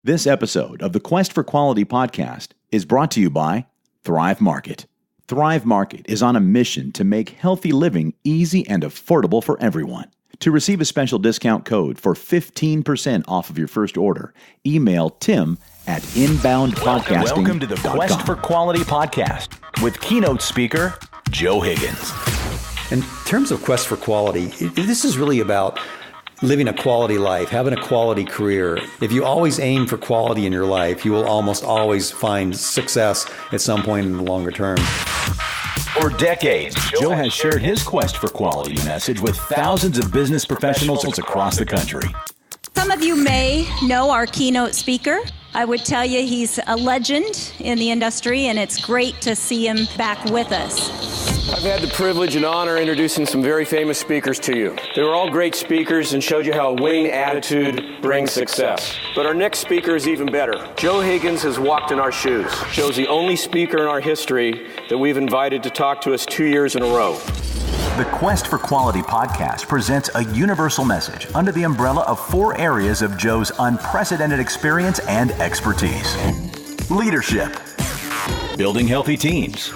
This episode of the Quest for Quality podcast is brought to you by Thrive Market. Thrive Market is on a mission to make healthy living easy and affordable for everyone. To receive a special discount code for 15% off of your first order, email Tim at inboundpodcasting.com. Welcome to the Quest for Quality podcast with keynote speaker Joe Higgins. In terms of Quest for Quality, this is really about living a quality life, having a quality career. If you always aim for quality in your life, you will almost always find success at some point in the longer term. For decades, Joe has shared his quest for quality message with thousands of business professionals across the country. Some of you may know our keynote speaker. I would tell you he's a legend in the industry, and it's great to see him back with us. I've had the privilege and honor introducing some very famous speakers to you. They were all great speakers and showed you how a winning attitude brings success. But our next speaker is even better. Joe Higgins has walked in our shoes. Joe's the only speaker in our history that we've invited to talk to us 2 years in a row. The Quest for Quality podcast presents a universal message under the umbrella of 4 areas of Joe's unprecedented experience and expertise. Leadership, building healthy teams,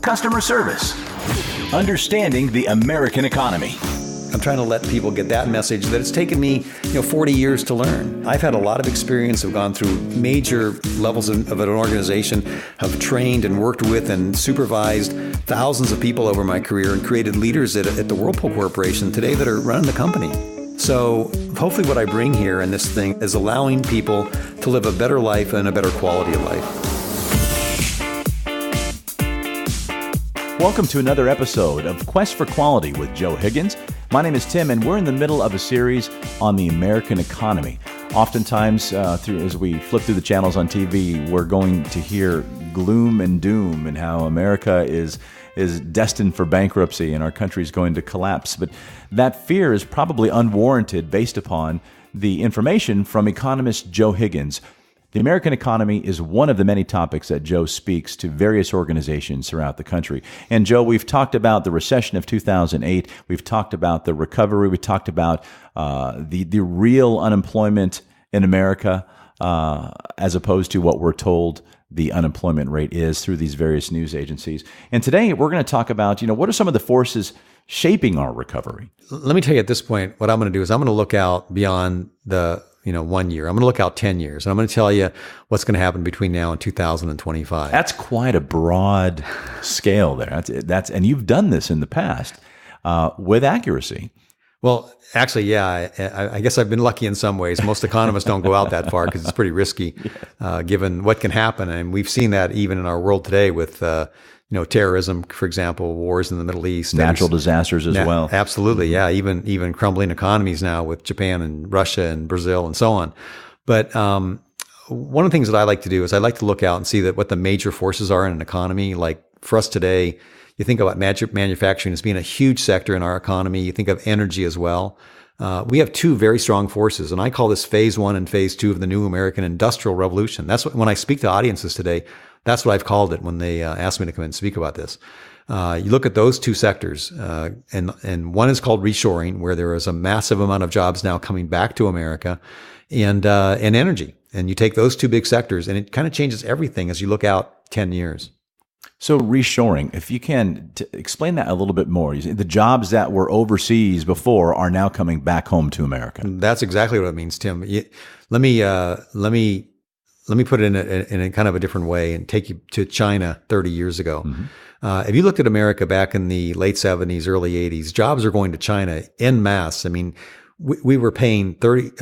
customer service, understanding the American economy. I'm trying to let people get that message that it's taken me 40 years to learn. I've had a lot of experience. I've gone through major levels of an organization, have trained and worked with and supervised thousands of people over my career and created leaders at the Whirlpool Corporation today that are running the company. So hopefully what I bring here in this thing is allowing people to live a better life and a better quality of life. Welcome to another episode of Quest for Quality with Joe Higgins. My name is Tim, and we're in the middle of a series on the American economy. Oftentimes, as we flip through the channels on TV, we're going to hear gloom and doom and how America is destined for bankruptcy and our country's going to collapse. But that fear is probably unwarranted based upon the information from economist Joe Higgins. The American economy is one of the many topics that Joe speaks to various organizations throughout the country. And Joe, we've talked about the recession of 2008. We've talked about the recovery. We talked about the real unemployment in America as opposed to what we're told the unemployment rate is through these various news agencies. And today we're going to talk about, what are some of the forces shaping our recovery? Let me tell you at this point, what I'm going to do is I'm going to look out beyond the 1 year. I'm going to look out 10 years, and I'm going to tell you what's going to happen between now and 2025. That's quite a broad scale there. That's and you've done this in the past with accuracy. Well, actually, yeah, I guess I've been lucky in some ways. Most economists don't go out that far because it's pretty risky, given what can happen. And we've seen that even in our world today with terrorism, for example, wars in the Middle East, natural disasters as well. Absolutely, yeah. Even crumbling economies now with Japan and Russia and Brazil and so on. But one of the things that I like to do is I like to look out and see that what the major forces are in an economy. Like for us today, you think about manufacturing as being a huge sector in our economy. You think of energy as well. We have 2 very strong forces, and I call this phase 1 and phase 2 of the new American industrial revolution. That's what, when I speak to audiences today, that's what I've called it when they asked me to come and speak about this. You look at those 2 sectors, and one is called reshoring, where there is a massive amount of jobs now coming back to America, and energy. And you take those 2 big sectors, and it kind of changes everything as you look out 10 years. So reshoring, if you can explain that a little bit more. The jobs that were overseas before are now coming back home to America. That's exactly what it means, Tim. Let me put it in a kind of a different way and take you to China 30 years ago. Mm-hmm. If you looked at America back in the late 70s, early 80s, jobs are going to China en masse. I mean, we were paying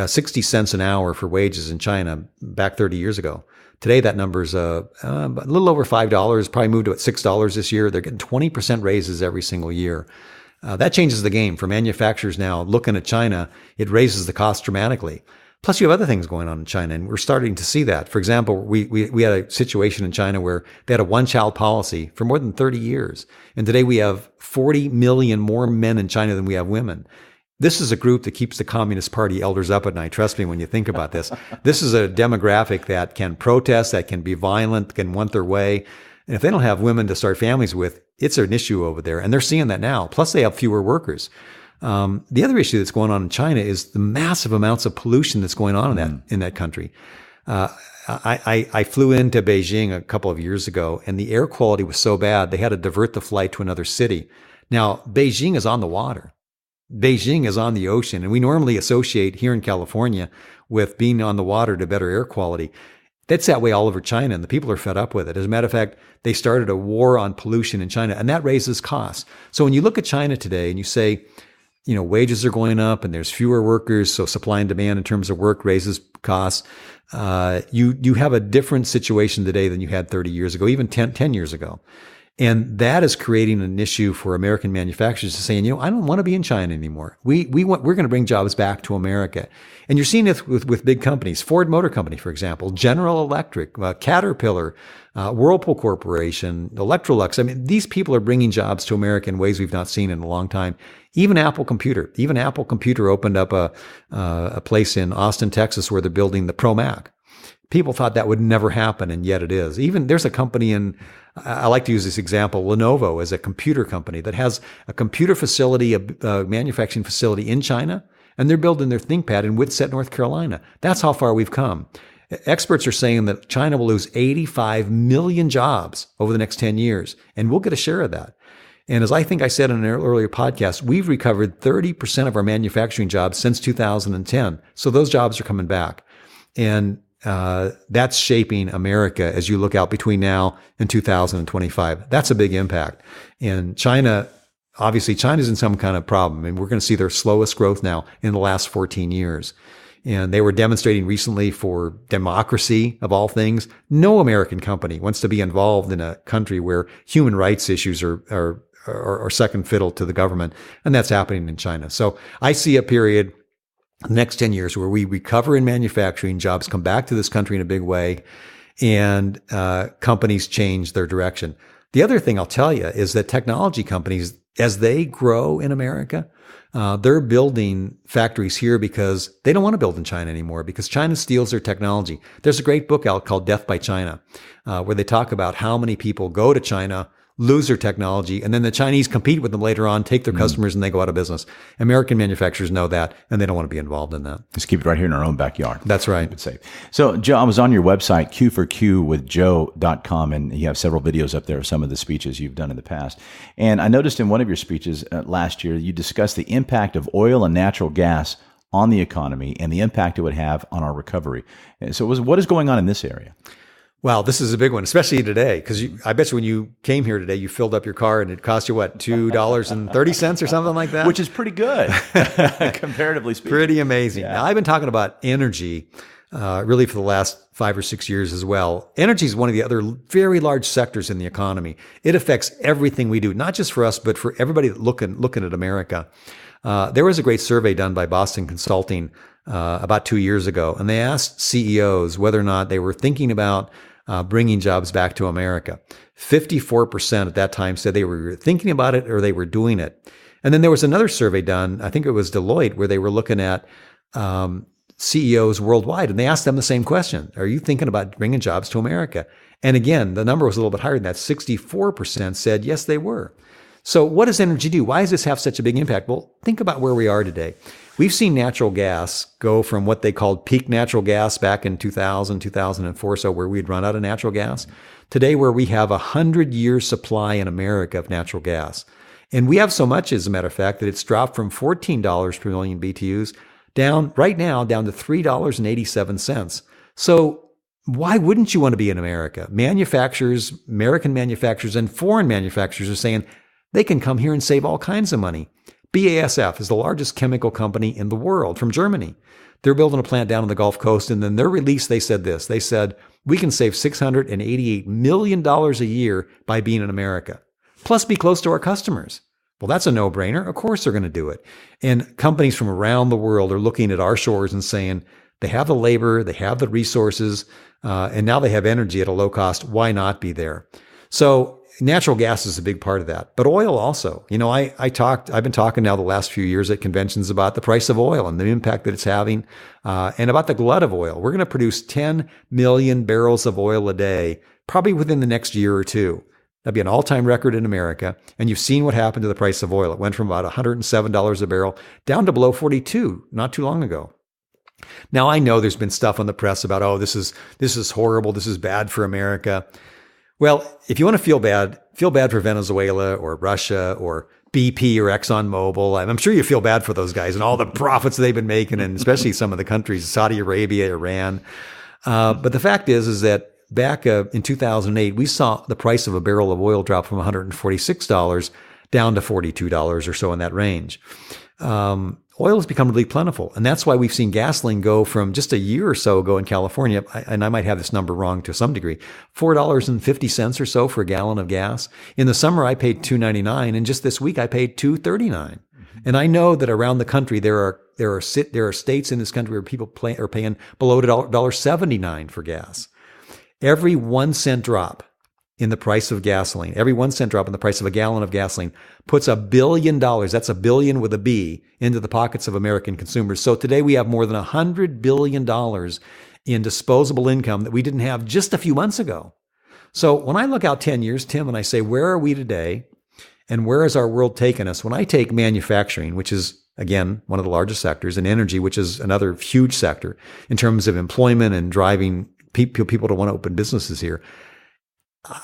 60 cents an hour for wages in China back 30 years ago. Today, that number's a little over $5, probably moved to $6 this year. They're getting 20% raises every single year. That changes the game for manufacturers now. Looking at China, it raises the cost dramatically. Plus, you have other things going on in China, and we're starting to see that. For example, we had a situation in China where they had a one-child policy for more than 30 years. And today we have 40 million more men in China than we have women. This is a group that keeps the Communist Party elders up at night. Trust me when you think about this. This is a demographic that can protest, that can be violent, can want their way. And if they don't have women to start families with, it's an issue over there. And they're seeing that now. Plus, they have fewer workers. The other issue that's going on in China is the massive amounts of pollution that's going on in that country. I flew into Beijing a couple of years ago, and the air quality was so bad, they had to divert the flight to another city. Now, Beijing is on the water. Beijing is on the ocean, and we normally associate here in California with being on the water to better air quality. That's that way all over China, and the people are fed up with it. As a matter of fact, they started a war on pollution in China, and that raises costs. So when you look at China today and you say, wages are going up and there's fewer workers, so supply and demand in terms of work raises costs, you have a different situation today than you had 30 years ago, even 10 years ago. And that is creating an issue for American manufacturers to saying, I don't want to be in China anymore. We're going to bring jobs back to America. And you're seeing it with big companies, Ford Motor Company, for example, General Electric, Caterpillar, Whirlpool Corporation, Electrolux. I mean, these people are bringing jobs to America in ways we've not seen in a long time. Even Apple Computer opened up a place in Austin, Texas, where they're building the Pro Mac. People thought that would never happen, and yet it is. Even there's a company I like to use this example, Lenovo is a computer company that has a computer facility, a manufacturing facility in China, and they're building their ThinkPad in Whitsett, North Carolina. That's how far we've come. Experts are saying that China will lose 85 million jobs over the next 10 years, and we'll get a share of that. And as I think I said in an earlier podcast, we've recovered 30% of our manufacturing jobs since 2010. So those jobs are coming back. And that's shaping America as you look out between now and 2025. That's a big impact. And China, obviously, China's in some kind of problem. And we're going to see their slowest growth now in the last 14 years. And they were demonstrating recently for democracy, of all things. No American company wants to be involved in a country where human rights issues are second fiddle to the government. And that's happening in China. So I see a period the next 10 years where we recover in manufacturing, jobs come back to this country in a big way, and companies change their direction. The other thing I'll tell you is that technology companies, as they grow in America, they're building factories here because they don't want to build in China anymore because China steals their technology. There's a great book out called Death by China, where they talk about how many people go to China, lose their technology, and then the Chinese compete with them later on, take their customers, and they go out of business. American manufacturers know that, and they don't want to be involved in that. Just keep it right here in our own backyard. That's right. It's safe. So, Joe, I was on your website, qforqwithjoe.com, and you have several videos up there of some of the speeches you've done in the past. And I noticed in one of your speeches last year, you discussed the impact of oil and natural gas on the economy and the impact it would have on our recovery. And so what is going on in this area? Wow, this is a big one, especially today, because I bet you when you came here today, you filled up your car and it cost you, what, $2.30 or something like that? Which is pretty good, comparatively speaking. Pretty amazing. Yeah. Now, I've been talking about energy really for the last 5 or 6 years as well. Energy is one of the other very large sectors in the economy. It affects everything we do, not just for us, but for everybody looking at America. There was a great survey done by Boston Consulting about 2 years ago, and they asked CEOs whether or not they were thinking about bringing jobs back to America. 54% at that time said they were thinking about it or they were doing it. And then there was another survey done, I think it was Deloitte, where they were looking at CEOs worldwide, and they asked them the same question. Are you thinking about bringing jobs to America? And again, the number was a little bit higher than that. 64% said yes, they were. So what does energy do? Why does this have such a big impact? Well, think about where we are today. We've seen natural gas go from what they called peak natural gas back in 2000, 2004, so where we'd run out of natural gas, today where we have 100-year supply in America of natural gas. And we have so much, as a matter of fact, that it's dropped from $14 per million BTUs down to $3.87. So why wouldn't you want to be in America? Manufacturers, American manufacturers and foreign manufacturers are saying they can come here and save all kinds of money. BASF is the largest chemical company in the world from Germany. They're building a plant down on the Gulf Coast, and then their release, they said this. They said, we can save $688 million a year by being in America, plus be close to our customers. Well, that's a no-brainer. Of course they're going to do it. And companies from around the world are looking at our shores and saying, they have the labor, they have the resources, and now they have energy at a low cost. Why not be there? So natural gas is a big part of that, but oil also. I've been talking now the last few years at conventions about the price of oil and the impact that it's having, and about the glut of oil. We're going to produce 10 million barrels of oil a day, probably within the next year or two. That'd be an all-time record in America. And you've seen what happened to the price of oil. It went from about $107 a barrel down to below $42 not too long ago. Now, I know there's been stuff on the press about, oh, this is horrible. This is bad for America. Well, if you want to feel bad for Venezuela or Russia or BP or ExxonMobil. I'm sure you feel bad for those guys and all the profits they've been making, and especially some of the countries, Saudi Arabia, Iran. But the fact is that back in 2008, we saw the price of a barrel of oil drop from $146 down to $42 or so in that range. Oil has become really plentiful. And that's why we've seen gasoline go from just a year or so ago in California, and I might have this number wrong to some degree, $4.50 or so for a gallon of gas. In the summer, I paid $2.99, and just this week I paid $2.39. Mm-hmm. And I know that around the country, there are states in this country where people are paying below $1.79 for gas. Every 1 cent drop in the price of gasoline, every 1 cent drop in the price of a gallon of gasoline puts $1 billion, that's a billion with a B, into the pockets of American consumers. So today we have more than $100 billion in disposable income that we didn't have just a few months ago. So when I look out 10 years, Tim, and I say, where are we today? And where has our world taken us? When I take manufacturing, which is, again, one of the largest sectors, and energy, which is another huge sector in terms of employment and driving people to want to open businesses here,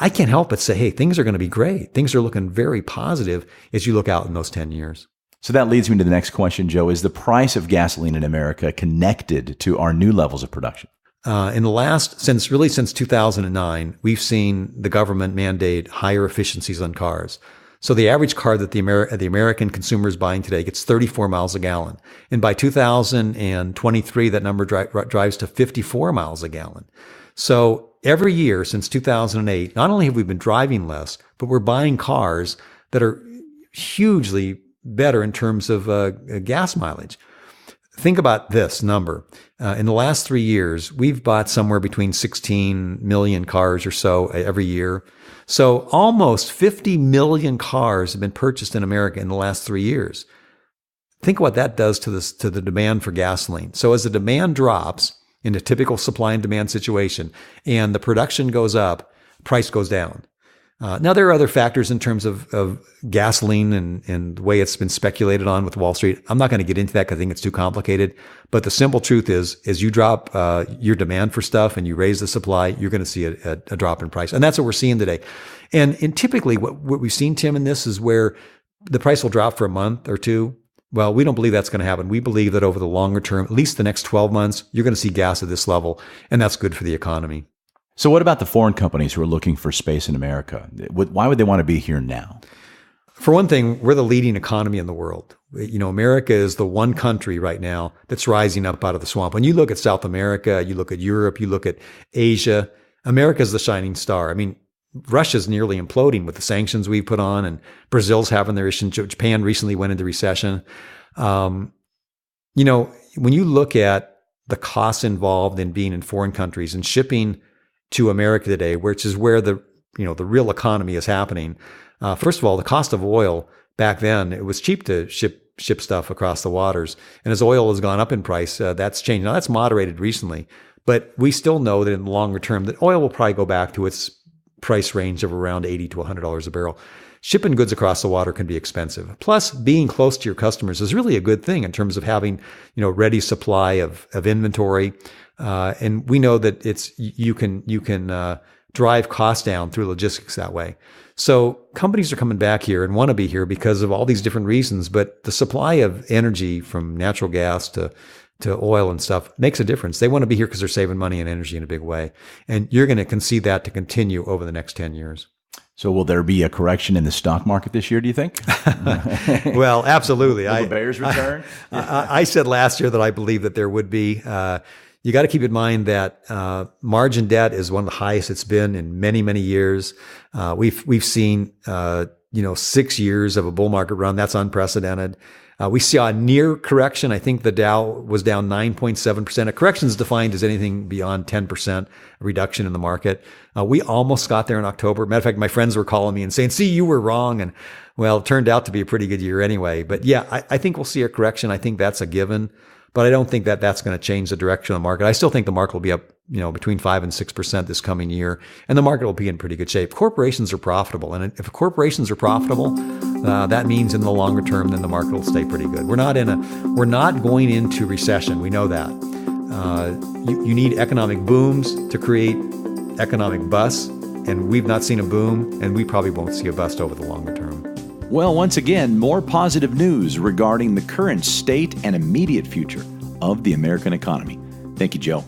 I can't help but say, hey, things are going to be great. Things are looking very positive as you look out in those 10 years. So that leads me to the next question, Joe. Is the price of gasoline in America connected to our new levels of production? Since 2009, we've seen the government mandate higher efficiencies on cars. So the average car that the American consumer is buying today gets 34 miles a gallon. And by 2023, that number drives to 54 miles a gallon. So every year since 2008, not only have we been driving less, but we're buying cars that are hugely better in terms of gas mileage. Think about this number. In the last 3 years, we've bought somewhere between 16 million cars or so every year. So almost 50 million cars have been purchased in America in the last 3 years. Think what that does to the demand for gasoline. So as the demand drops in a typical supply and demand situation and the production goes up, price goes down. Now, there are other factors in terms of gasoline and the way it's been speculated on with Wall Street. I'm not going to get into that because I think it's too complicated. But the simple truth is, as you drop your demand for stuff and you raise the supply, you're going to see a drop in price. And that's what we're seeing today. And typically what we've seen, Tim, in this is where the price will drop for a month or two. Well, we don't believe that's going to happen. We believe that over the longer term, at least the next 12 months, you're going to see gas at this level, and that's good for the economy. So what about the foreign companies who are looking for space in America? Why would they want to be here now? For one thing, we're the leading economy in the world. You know, America is the one country right now that's rising up out of the swamp. When you look at South America, you look at Europe, you look at Asia, America's the shining star. I mean, Russia's nearly imploding with the sanctions we've put on, and Brazil's having their issue. Japan recently went into recession. You know, when you look at the costs involved in being in foreign countries and shipping to America today, which is where the real economy is happening. First of all, the cost of oil back then, it was cheap to ship stuff across the waters. And as oil has gone up in price, that's changed. Now that's moderated recently, but we still know that in the longer term that oil will probably go back to its price range of around $80 to $100 a barrel. Shipping goods across the water can be expensive. Plus, being close to your customers is really a good thing in terms of having, ready supply of inventory. And we know that you can drive costs down through logistics that way. So companies are coming back here and want to be here because of all these different reasons. But the supply of energy from natural gas to oil and stuff makes a difference. They want to be here because they're saving money and energy in a big way. And you're going to see that to continue over the next 10 years. So will there be a correction in the stock market this year, do you think? Well, absolutely. Will the bears return? I said last year that I believe that there would be. You got to keep in mind that margin debt is one of the highest it's been in many, many years. We've seen 6 years of a bull market run. That's unprecedented. We saw a near correction. I think the Dow was down 9.7%. A correction is defined as anything beyond 10% reduction in the market. We almost got there in October. Matter of fact, my friends were calling me and saying, see, you were wrong. And well, it turned out to be a pretty good year anyway. But yeah, I think we'll see a correction. I think that's a given. But I don't think that that's going to change the direction of the market. I still think the market will be up, between 5 and 6% this coming year, and the market will be in pretty good shape. Corporations are profitable, and if corporations are profitable, that means in the longer term, then the market will stay pretty good. We're not going into recession. We know that. You need economic booms to create economic busts, and we've not seen a boom, and we probably won't see a bust over the longer term. Well, once again, more positive news regarding the current state and immediate future of the American economy. Thank you, Joe.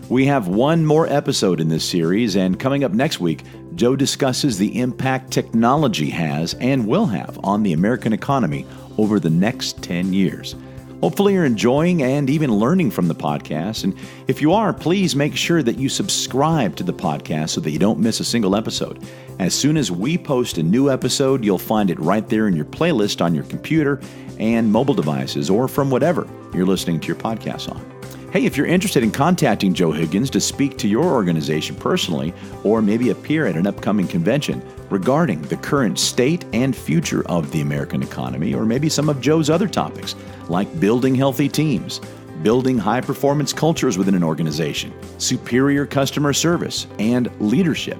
We have one more episode in this series, and coming up next week, Joe discusses the impact technology has and will have on the American economy over the next 10 years. Hopefully you're enjoying and even learning from the podcast. And if you are, please make sure that you subscribe to the podcast so that you don't miss a single episode. As soon as we post a new episode, you'll find it right there in your playlist on your computer and mobile devices, or from whatever you're listening to your podcast on. Hey, if you're interested in contacting Joe Higgins to speak to your organization personally, or maybe appear at an upcoming convention regarding the current state and future of the American economy, or maybe some of Joe's other topics, like building healthy teams, building high-performance cultures within an organization, superior customer service, and leadership,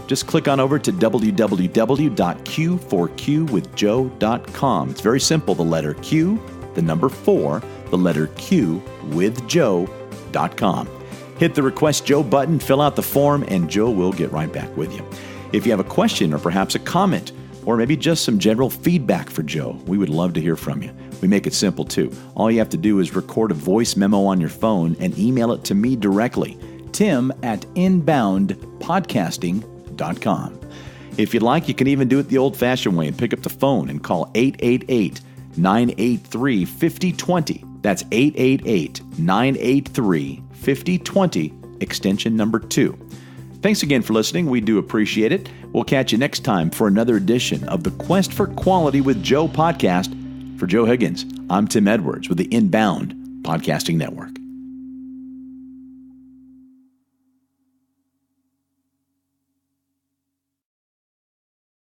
just click on over to www.q4qwithjoe.com. It's very simple. The letter Q, the number 4, the letter Q with Joe.com. Hit the Request Joe button, fill out the form, and Joe will get right back with you. If you have a question or perhaps a comment, or maybe just some general feedback for Joe, we would love to hear from you. We make it simple too. All you have to do is record a voice memo on your phone and email it to me directly, tim@inboundpodcasting.com. If you'd like, you can even do it the old-fashioned way and pick up the phone and call 888-983-5020. That's 888-983-5020, extension number 2. Thanks again for listening. We do appreciate it. We'll catch you next time for another edition of the Quest for Quality with Joe podcast. For Joe Higgins, I'm Tim Edwards with the Inbound Podcasting Network.